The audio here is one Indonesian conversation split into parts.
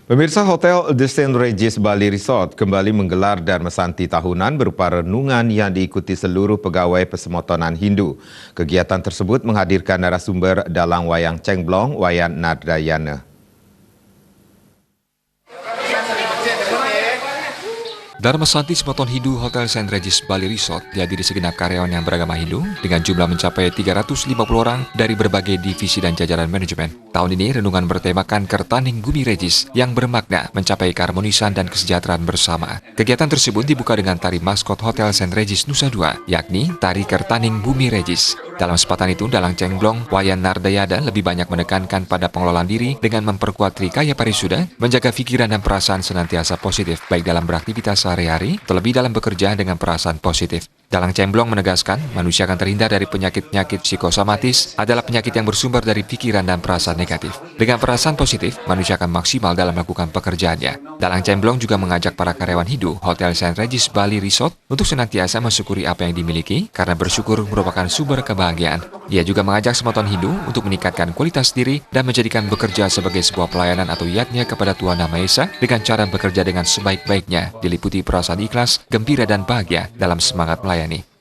Pemirsa, Hotel The St. Regis Bali Resort kembali menggelar Dharma Santi tahunan berupa renungan yang diikuti seluruh pegawai Persemotonan Hindu. Kegiatan tersebut menghadirkan narasumber dalam wayang cengblong Wayan Nardayana. Dharma Santi Semoton Hindu Hotel St. Regis Bali Resort dihadiri segenap karyawan yang beragama Hindu dengan jumlah mencapai 350 orang dari berbagai divisi dan jajaran manajemen. Tahun ini renungan bertemakan Kertaning Bumi Regis yang bermakna mencapai keharmonisan dan kesejahteraan bersama. Kegiatan tersebut dibuka dengan tari maskot Hotel St. Regis Nusa Dua, yakni tari Kertaning Bumi Regis. Dalam kesempatan itu, dalang cengblong Wayan Nardayana lebih banyak menekankan pada pengelolaan diri dengan memperkuat Trikaya Parisuda, menjaga pikiran dan perasaan senantiasa positif, baik dalam beraktivitas sehari-hari, terlebih dalam bekerja dengan perasaan positif. Dalang cengblong menegaskan, manusia akan terhindar dari penyakit-penyakit psikosomatis adalah penyakit yang bersumber dari pikiran dan perasaan negatif. Dengan perasaan positif, manusia akan maksimal dalam melakukan pekerjaannya. Dalang cengblong juga mengajak para karyawan Hindu Hotel St. Regis Bali Resort untuk senantiasa mensyukuri apa yang dimiliki, karena bersyukur merupakan sumber kebahagiaan. Ia juga mengajak semoton Hindu untuk meningkatkan kualitas diri dan menjadikan bekerja sebagai sebuah pelayanan atau yatnya kepada Tuhan Nama Esa dengan cara bekerja dengan sebaik-baiknya, diliputi perasaan ikhlas, gembira, dan bahagia dalam semangat melayani.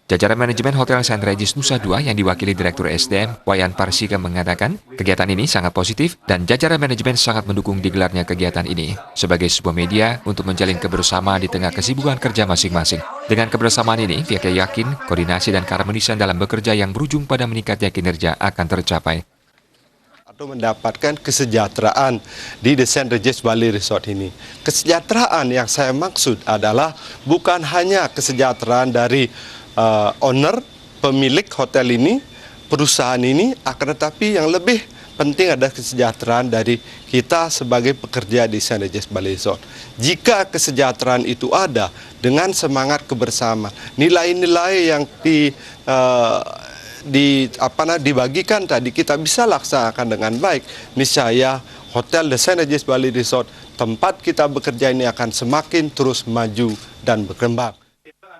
Jajaran manajemen Hotel St. Regis Nusa Dua yang diwakili Direktur SDM Wayan Parsika mengatakan, kegiatan ini sangat positif dan jajaran manajemen sangat mendukung digelarnya kegiatan ini sebagai sebuah media untuk menjalin kebersamaan di tengah kesibukan kerja masing-masing. Dengan kebersamaan ini, pihaknya yakin koordinasi dan keharmonisan dalam bekerja yang berujung pada meningkatnya kinerja akan tercapai. Atau mendapatkan kesejahteraan di The St. Regis Bali Resort ini. Kesejahteraan yang saya maksud adalah bukan hanya kesejahteraan dari owner, pemilik hotel ini, perusahaan ini, akan tetapi yang lebih penting adalah kesejahteraan dari kita sebagai pekerja di St. Regis Bali Resort. Jika kesejahteraan itu ada dengan semangat kebersamaan, nilai-nilai yang dibagikan tadi kita bisa laksanakan dengan baik. Niscaya Hotel The St. Regis Bali Resort, tempat kita bekerja ini akan semakin terus maju dan berkembang.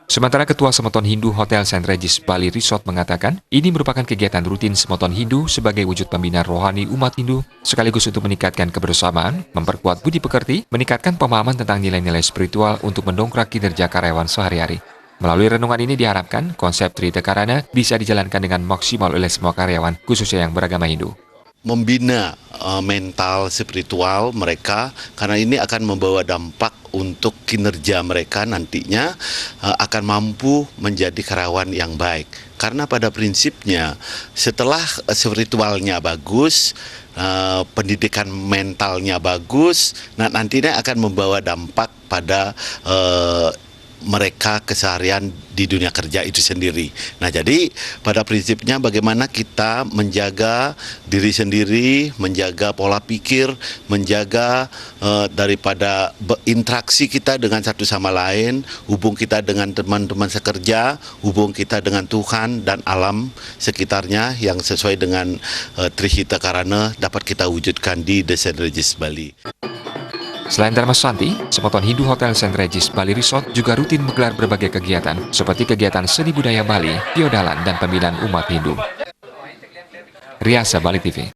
Sementara Ketua Semoton Hindu Hotel St. Regis Bali Resort mengatakan, ini merupakan kegiatan rutin Semoton Hindu sebagai wujud pembinaan rohani umat Hindu, sekaligus untuk meningkatkan kebersamaan, memperkuat budi pekerti, meningkatkan pemahaman tentang nilai-nilai spiritual untuk mendongkrak kinerja karyawan sehari-hari. Melalui renungan ini diharapkan konsep Trita Karana bisa dijalankan dengan maksimal oleh semua karyawan, khususnya yang beragama Hindu. Membina mental spiritual mereka, karena ini akan membawa dampak untuk kinerja mereka nantinya akan mampu menjadi karyawan yang baik. Karena pada prinsipnya setelah spiritualnya bagus, pendidikan mentalnya bagus, nantinya akan membawa dampak pada mereka keseharian di dunia kerja itu sendiri. Nah, jadi pada prinsipnya bagaimana kita menjaga diri sendiri, menjaga pola pikir, menjaga daripada interaksi kita dengan satu sama lain, hubung kita dengan teman-teman sekerja, hubung kita dengan Tuhan dan alam sekitarnya yang sesuai dengan Trihita Karana dapat kita wujudkan di The St. Regis Bali. Selain Dharma Santi, Semoton Hindu Hotel St. Regis Bali Resort juga rutin menggelar berbagai kegiatan, seperti kegiatan seni budaya Bali, Piodalan, dan pembinaan umat Hindu. Riasa Bali TV.